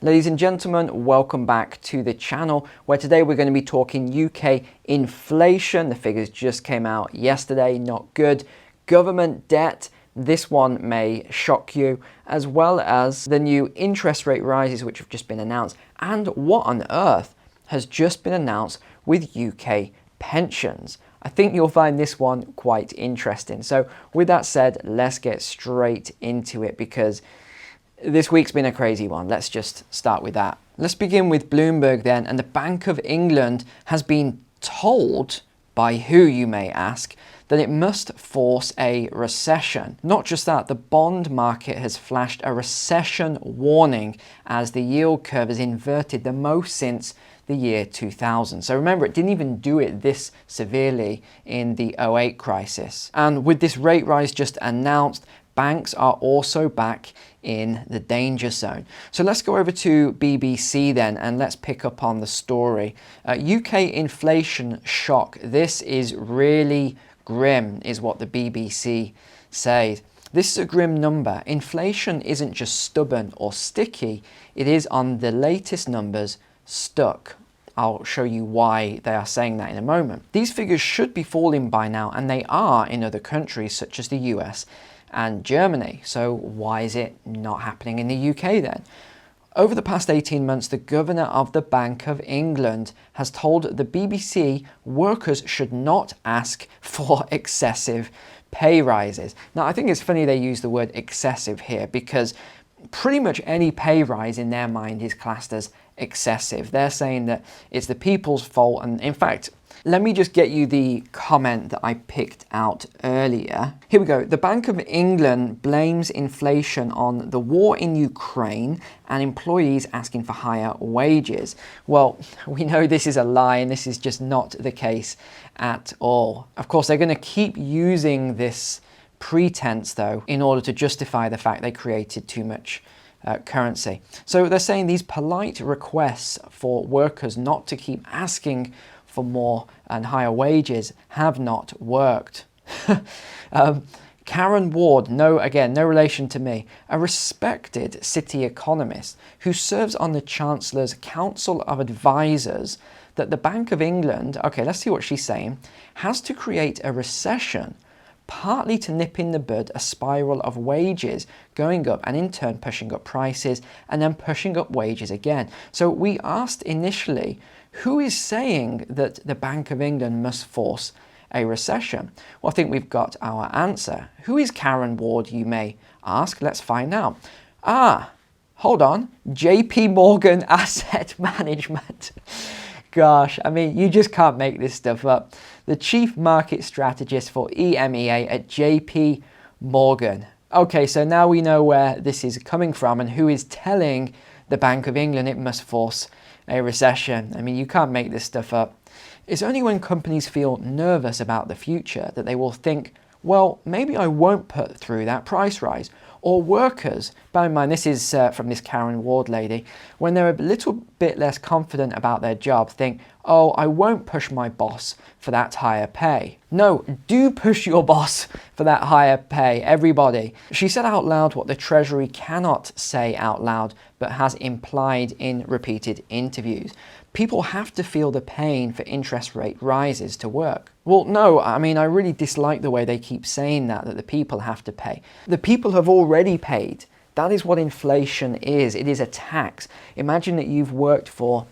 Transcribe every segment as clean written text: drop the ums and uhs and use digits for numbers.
Ladies and gentlemen, welcome back to the channel where today we're going to be talking UK inflation. The figures just came out yesterday, not good. Government debt, this one may shock you, as well as the new interest rate rises which have just been announced, and what on earth has just been announced with UK pensions. I think you'll find this one quite interesting. So with that said, let's get straight into it because this week's been a crazy one. Let's just start with that. Let's begin with Bloomberg then, and the Bank of England has been told, by who you may ask, that it must force a recession. Not just that, the bond market has flashed a recession warning as the yield curve has inverted the most since the year 2000. So remember, it didn't even do it this severely in the '08 crisis. And with this rate rise just announced, banks are also back in the danger zone. So let's go over to BBC then and let's pick up on the story. UK inflation shock. This is really grim, is what the BBC says. This is a grim number. Inflation isn't just stubborn or sticky, it is, on the latest numbers, stuck. I'll show you why they are saying that in a moment. These figures should be falling by now, and they are in other countries such as the US and Germany. So why is it not happening in the UK then? Over the past 18 months, the governor of the Bank of England has told the BBC workers should not ask for excessive pay rises. Now, I think it's funny they use the word excessive here because pretty much any pay rise in their mind is classed as excessive. They're saying that it's the people's fault, and in fact, let me just get you the comment that I picked out earlier. Here we go. The Bank of England blames inflation on the war in Ukraine and employees asking for higher wages. Well, we know this is a lie and this is just not the case at all. Of course, they're going to keep using this pretense though in order to justify the fact they created too much currency. So they're saying these polite requests for workers not to keep asking for more and higher wages have not worked. Karen Ward, no relation to me, a respected city economist who serves on the Chancellor's Council of Advisors, that the Bank of England, okay, let's see what she's saying, has to create a recession partly to nip in the bud a spiral of wages going up and in turn pushing up prices and then pushing up wages again. So we asked initially, who is saying that the Bank of England must force a recession? Well, I think we've got our answer. Who is Karen Ward, you may ask? Let's find out. Hold on. JP Morgan Asset Management. Gosh, I mean, you just can't make this stuff up. The chief market strategist for EMEA at JP Morgan. Okay, so now we know where this is coming from and who is telling the Bank of England it must force a recession. I mean, you can't make this stuff up. It's only when companies feel nervous about the future that they will think, well, maybe I won't put through that price rise. Or workers, bear in mind this is from this Karen Ward lady, when they're a little bit less confident about their job, think, oh, I won't push my boss for that higher pay. No, do push your boss for that higher pay, everybody. She said out loud what the Treasury cannot say out loud, but has implied in repeated interviews. People have to feel the pain for interest rate rises to work. Well, no, I mean, I really dislike the way they keep saying that the people have to pay. The people have already paid. That is what inflation is. It is a tax. Imagine that you've worked for,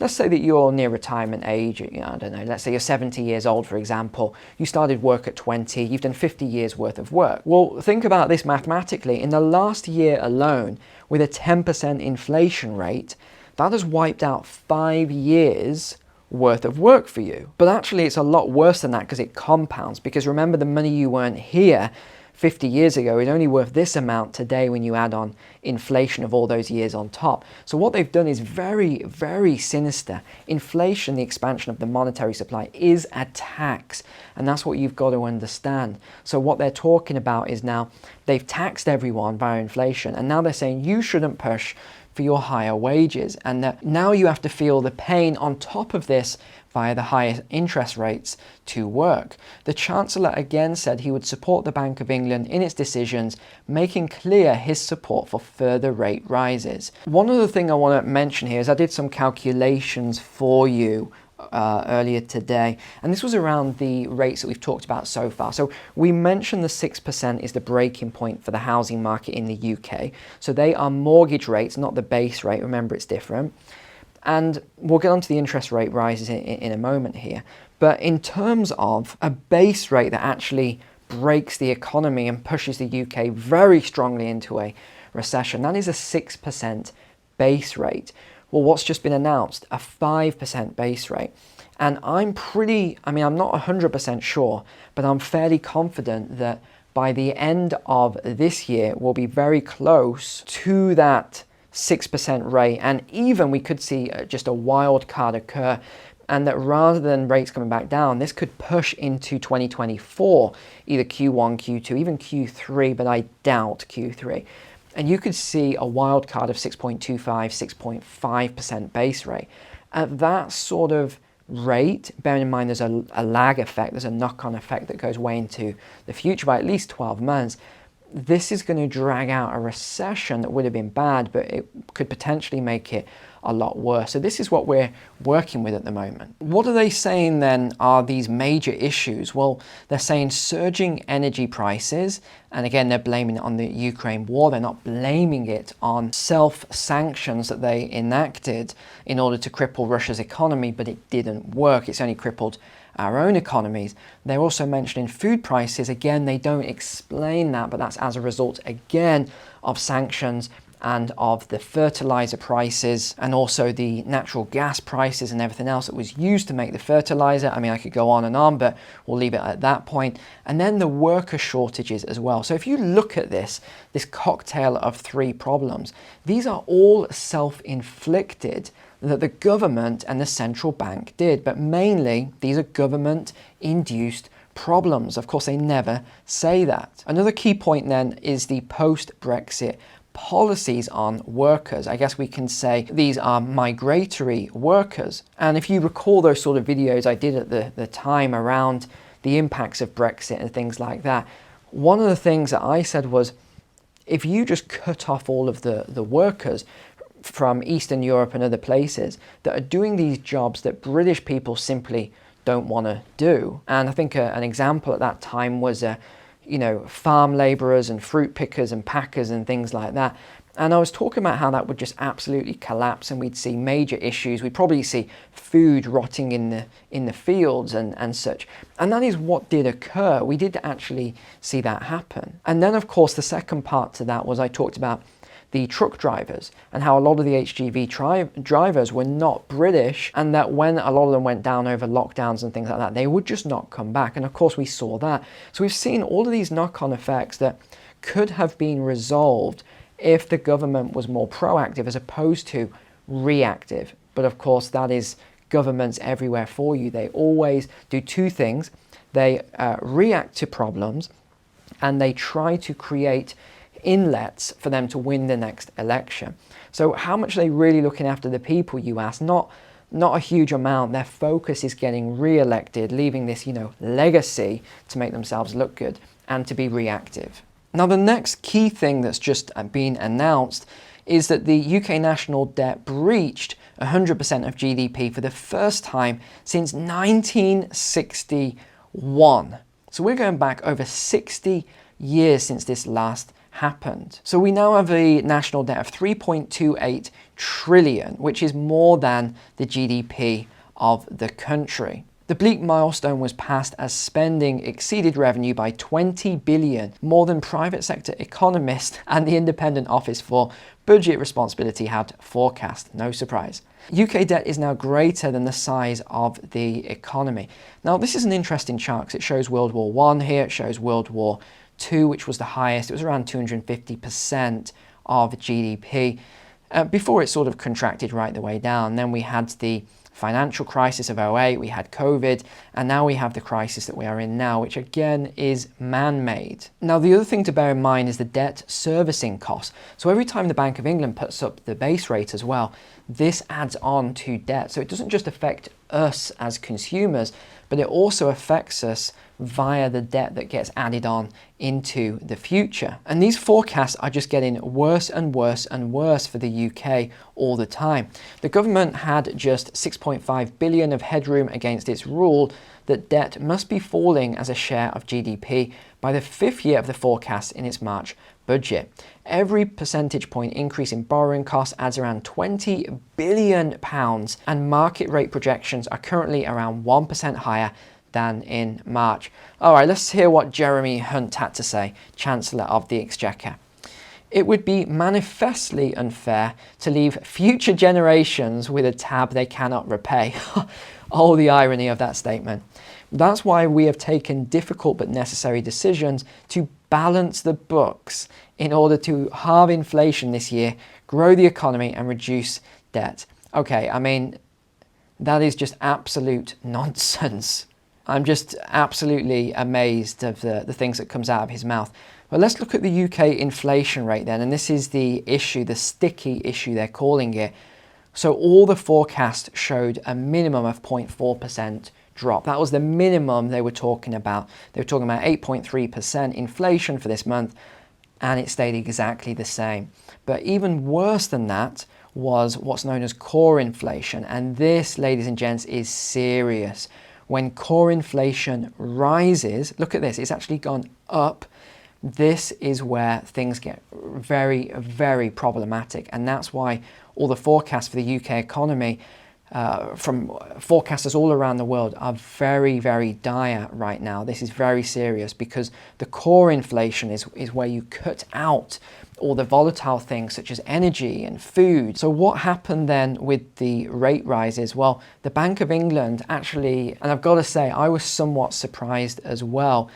let's say that you're near retirement age, I don't know, let's say you're 70 years old, for example. You started work at 20, you've done 50 years worth of work. Well, think about this mathematically. In the last year alone, with a 10% inflation rate, that has wiped out 5 years worth of work for you. But actually it's a lot worse than that because it compounds. Because remember, the money you earned here 50 years ago is only worth this amount today when you add on inflation of all those years on top. So what they've done is very, very sinister. Inflation, the expansion of the monetary supply, is a tax. And that's what you've got to understand. So what they're talking about is now they've taxed everyone via inflation. And now they're saying you shouldn't push for your higher wages, and that now you have to feel the pain on top of this via the higher interest rates to work. The Chancellor again said he would support the Bank of England in its decisions, making clear his support for further rate rises. One other thing I want to mention here is I did some calculations for you earlier today, and this was around the rates that we've talked about so far. So we mentioned the 6% is the breaking point for the housing market in the UK. So they are mortgage rates, not the base rate. Remember, it's different. And we'll get onto the interest rate rises in a moment here. But in terms of a base rate that actually breaks the economy and pushes the UK very strongly into a recession, that is a 6% base rate. Well, what's just been announced? A 5% base rate. And I'm not 100% sure, but I'm fairly confident that by the end of this year, we'll be very close to that 6% rate, and even we could see just a wild card occur, and that rather than rates coming back down, this could push into 2024, either Q1, Q2, even Q3, but I doubt Q3. And you could see a wild card of 6.25, 6.5% base rate. At that sort of rate, bearing in mind there's a lag effect, there's a knock-on effect that goes way into the future by at least 12 months, this is going to drag out a recession that would have been bad, but it could potentially make it a lot worse. So this is what we're working with at the moment. What are they saying then are these major issues? Well, they're saying surging energy prices, and again, they're blaming it on the Ukraine war. They're not blaming it on self-sanctions that they enacted in order to cripple Russia's economy, but it didn't work. It's only crippled our own economies. They're also mentioning food prices. Again, they don't explain that, but that's as a result, again, of sanctions and of the fertilizer prices and also the natural gas prices and everything else that was used to make the fertilizer. I mean, I could go on, but we'll leave it at that point. And then the worker shortages as well. So if you look at this cocktail of three problems, these are all self-inflicted that the government and the central bank did, but mainly these are government-induced problems. Of course, they never say that. Another key point then is the post-Brexit policies on workers. I guess we can say these are migratory workers. And if you recall those sort of videos I did at the time around the impacts of Brexit and things like that, one of the things that I said was, if you just cut off all of the workers from Eastern Europe and other places that are doing these jobs that British people simply don't want to do. And I think an example at that time was farm laborers and fruit pickers and packers and things like that. And I was talking about how that would just absolutely collapse and we'd see major issues. We'd probably see food rotting in the fields and such. And that is what did occur. We did actually see that happen. And then, of course, the second part to that was I talked about the truck drivers and how a lot of the HGV drivers were not British, and that when a lot of them went down over lockdowns and things like that, they would just not come back. And of course we saw that. So we've seen all of these knock-on effects that could have been resolved if the government was more proactive as opposed to reactive. But of course that is governments everywhere for you. They always do two things. They react to problems and they try to create inlets for them to win the next election. So how much are they really looking after the people, you ask? Not a huge amount. Their focus is getting re-elected, leaving this, legacy to make themselves look good and to be reactive. Now, the next key thing that's just been announced is that the UK national debt breached 100% of GDP for the first time since 1961. So we're going back over 60 years since this last happened. So we now have a national debt of 3.28 trillion, which is more than the GDP of the country. The bleak milestone was passed as spending exceeded revenue by 20 billion, more than private sector economists and the Independent Office for Budget Responsibility had forecast. No surprise. UK debt is now greater than the size of the economy. Now, this is an interesting chart because it shows World War I here, it shows World War II, which was the highest. It was around 250% of GDP. before it sort of contracted right the way down. Then we had the financial crisis of '08, we had COVID, and now we have the crisis that we are in now, which again is man-made. Now, the other thing to bear in mind is the debt servicing costs. So every time the Bank of England puts up the base rate as well, this adds on to debt. So it doesn't just affect us as consumers, but it also affects us via the debt that gets added on into the future. And these forecasts are just getting worse and worse and worse for the UK all the time. The government had just 6.5 billion of headroom against its rule that debt must be falling as a share of GDP by the 5th year of the forecast in its March budget. Every percentage point increase in borrowing costs adds around £20 billion, and market rate projections are currently around 1% higher than in March. All right, let's hear what Jeremy Hunt had to say, Chancellor of the Exchequer. It would be manifestly unfair to leave future generations with a tab they cannot repay. Oh, the irony of that statement. That's why we have taken difficult but necessary decisions to balance the books in order to halve inflation this year, grow the economy and reduce debt. Okay, I mean, that is just absolute nonsense. I'm just absolutely amazed of the things that comes out of his mouth. But let's look at the UK inflation rate then, and this is the issue, the sticky issue they're calling it. So all the forecasts showed a minimum of 0.4% drop. That was the minimum they were talking about. They were talking about 8.3% inflation for this month, and it stayed exactly the same. But even worse than that was what's known as core inflation, and this, ladies and gents, is serious. When core inflation rises, look at this, it's actually gone up. This is where things get very, very problematic. And that's why all the forecasts for the UK economy from forecasters all around the world are very, very dire right now. This is very serious because the core inflation is where you cut out all the volatile things such as energy and food. So what happened then with the rate rises? Well, the Bank of England actually, and I've got to say, I was somewhat surprised as well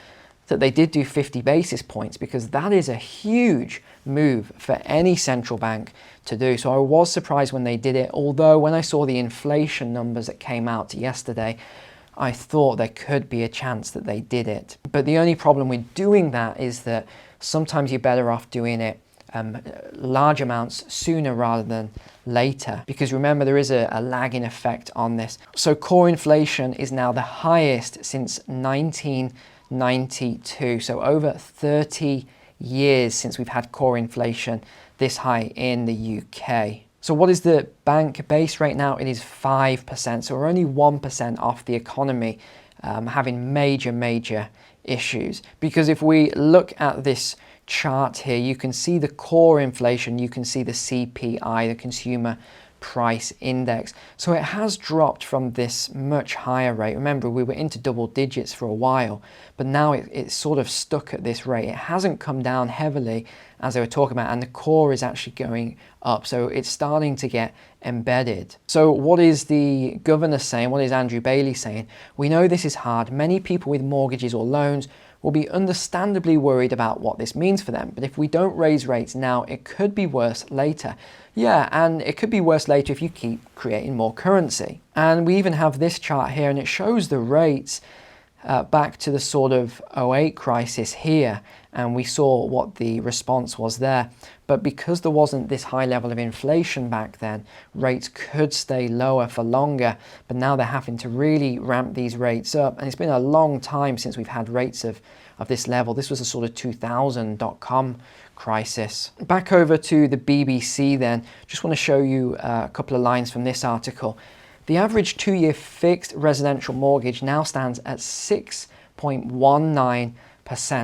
that they did do 50 basis points, because that is a huge move for any central bank to do. So I was surprised when they did it, although when I saw the inflation numbers that came out yesterday, I thought there could be a chance that they did it. But the only problem with doing that is that sometimes you're better off doing it large amounts sooner rather than later, because remember, there is a lagging effect on this. So core inflation is now the highest since 1992, so over 30 years since we've had core inflation this high in the UK. So what is the bank base rate now? It is 5%, so we're only 1% off the economy having major issues. Because if we look at this chart here, you can see the core inflation, you can see the CPI, the Consumer Price Index. So it has dropped from this much higher rate. Remember, we were into double digits for a while, but now it's sort of stuck at this rate. It hasn't come down heavily as they were talking about, and the core is actually going up. So it's starting to get embedded. So what is the governor saying? What is Andrew Bailey saying? We know this is hard. Many people with mortgages or loans will be understandably worried about what this means for them. But if we don't raise rates now, it could be worse later. Yeah, and it could be worse later if you keep creating more currency. And we even have this chart here, and it shows the rates back to the sort of '08 crisis here, and we saw what the response was there. But because there wasn't this high level of inflation back then, rates could stay lower for longer, but now they're having to really ramp these rates up. And it's been a long time since we've had rates of this level. This was a sort of 2000 dot-com crisis. Back over to the BBC then, just want to show you a couple of lines from this article. The average 2-year fixed residential mortgage now stands at 6.19%.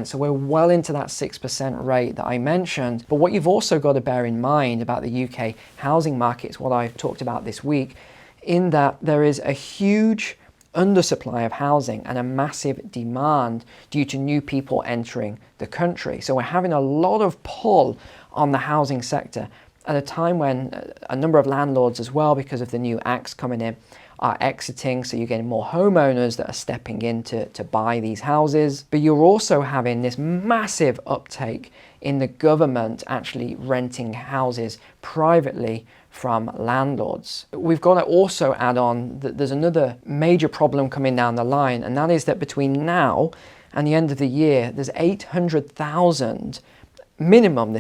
So we're well into that 6% rate that I mentioned. But what you've also got to bear in mind about the UK housing market is what I've talked about this week, in that there is a huge undersupply of housing and a massive demand due to new people entering the country. So we're having a lot of pull on the housing sector at a time when a number of landlords as well, because of the new acts coming in, are exiting, so you're getting more homeowners that are stepping in to buy these houses. But you're also having this massive uptake in the government actually renting houses privately from landlords. We've got to also add on that there's another major problem coming down the line, and that is that between now and the end of the year, there's 800,000 minimum,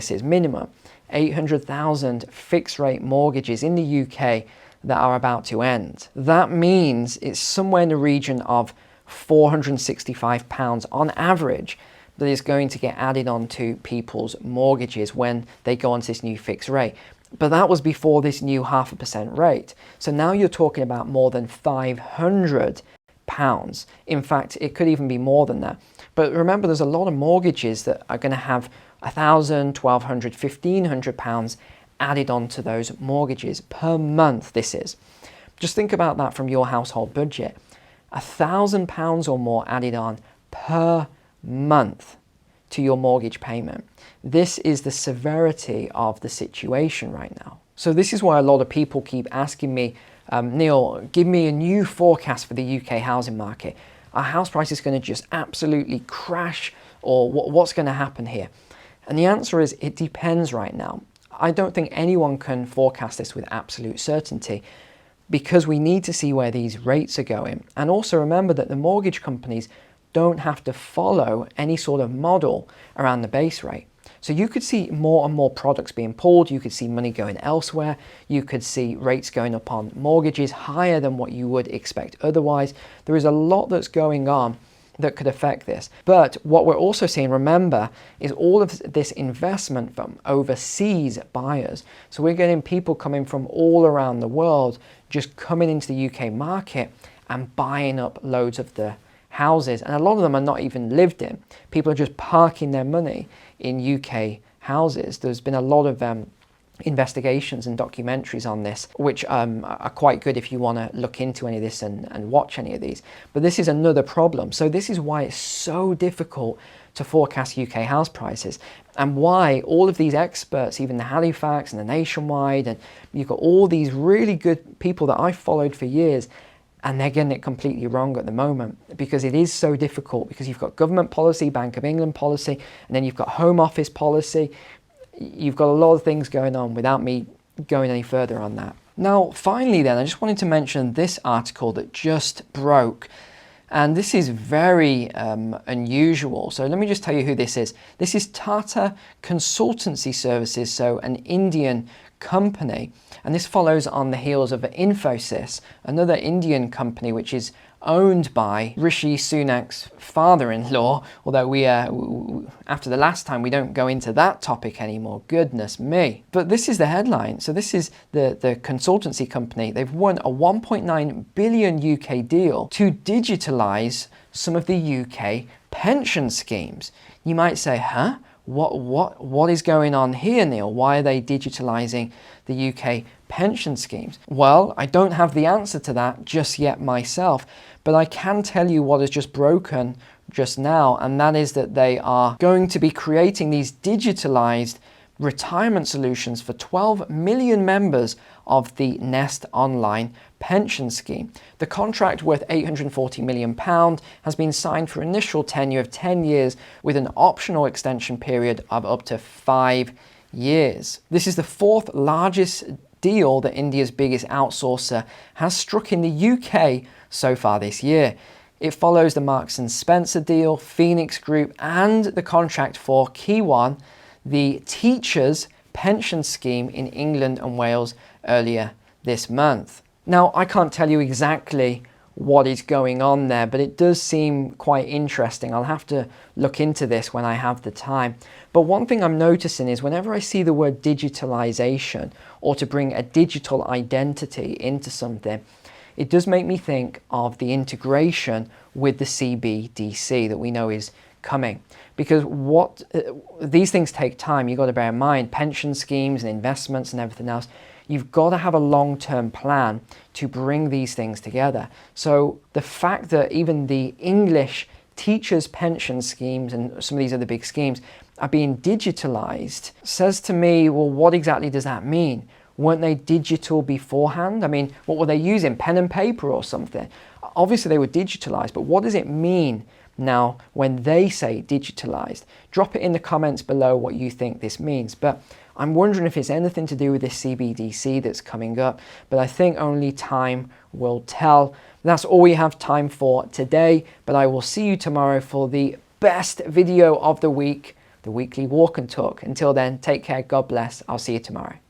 800,000 fixed rate mortgages in the UK that are about to end. That means it's somewhere in the region of £465 on average that is going to get added onto people's mortgages when they go onto this new fixed rate. But that was before this new 0.5% rate. So now you're talking about more than £500. In fact, it could even be more than that. But remember, there's a lot of mortgages that are going to have £1,000, £1,200, £1,500 added onto those mortgages per month. This is. Just think about that from your household budget. £1,000 or more added on per month to your mortgage payment. This is the severity of the situation right now. So this is why a lot of people keep asking me, Neil, give me a new forecast for the UK housing market. Are house prices going to just absolutely crash, or what's going to happen here? And the answer is it depends right now. I don't think anyone can forecast this with absolute certainty because we need to see where these rates are going. And also remember that the mortgage companies don't have to follow any sort of model around the base rate. So you could see more and more products being pulled, you could see money going elsewhere, you could see rates going up on mortgages higher than what you would expect otherwise. There is a lot that's going on that could affect this. But what we're also seeing, remember, is all of this investment from overseas buyers. So we're getting people coming from all around the world just coming into the UK market and buying up loads of the houses, and a lot of them are not even lived in. People are just parking their money in UK houses. There's been a lot of investigations and documentaries on this, which are quite good if you want to look into any of this and watch any of these. But this is another problem. So this is why it's so difficult to forecast UK house prices, and why all of these experts, even the Halifax and the Nationwide, and you've got all these really good people that I've followed for years, and they're getting it completely wrong at the moment because it is so difficult, because you've got government policy, Bank of England policy, and then you've got Home Office policy. You've got a lot of things going on without me going any further on that. Now, finally then, I just wanted to mention this article that just broke. And this is very unusual. So let me just tell you who this is. This is Tata Consultancy Services, so an Indian company. And this follows on the heels of Infosys, another Indian company which is owned by Rishi Sunak's father-in-law, although we after the last time we don't go into that topic anymore, goodness me. But this is the headline. So this is the consultancy company. They've won a 1.9 billion UK deal to digitalise some of the UK pension schemes. You might say, huh? What is going on here, Neil? Why are they digitalising the UK pension schemes? Well, I don't have the answer to that just yet myself, but I can tell you what has just broken just now, and that is that they are going to be creating these digitalised retirement solutions for 12 million members of the Nest Online pension scheme. The contract, worth £840 million, has been signed for initial tenure of 10 years with an optional extension period of up to 5 years. This is the fourth largest deal that India's biggest outsourcer has struck in the UK so far this year. It follows the Marks & Spencer deal, Phoenix Group, and the contract for Key One, the teachers' pension scheme in England and Wales earlier this month. Now, I can't tell you exactly what is going on there, but it does seem quite interesting. I'll have to look into this when I have the time. But one thing I'm noticing is whenever I see the word digitalisation, or to bring a digital identity into something, it does make me think of the integration with the CBDC that we know is coming. Because these things take time. You've got to bear in mind pension schemes and investments and everything else. You've got to have a long-term plan to bring these things together. So the fact that even the English teachers' pension schemes and some of these other big schemes are being digitalized says to me, well, what exactly does that mean? Weren't they digital beforehand? I mean, what were they using? Pen and paper or something? Obviously they were digitalized, but what does it mean now when they say digitalized? Drop it in the comments below what you think this means. But I'm wondering if it's anything to do with this CBDC that's coming up, but I think only time will tell. That's all we have time for today, but I will see you tomorrow for the best video of the week, the weekly walk and talk. Until then, take care, God bless. I'll see you tomorrow.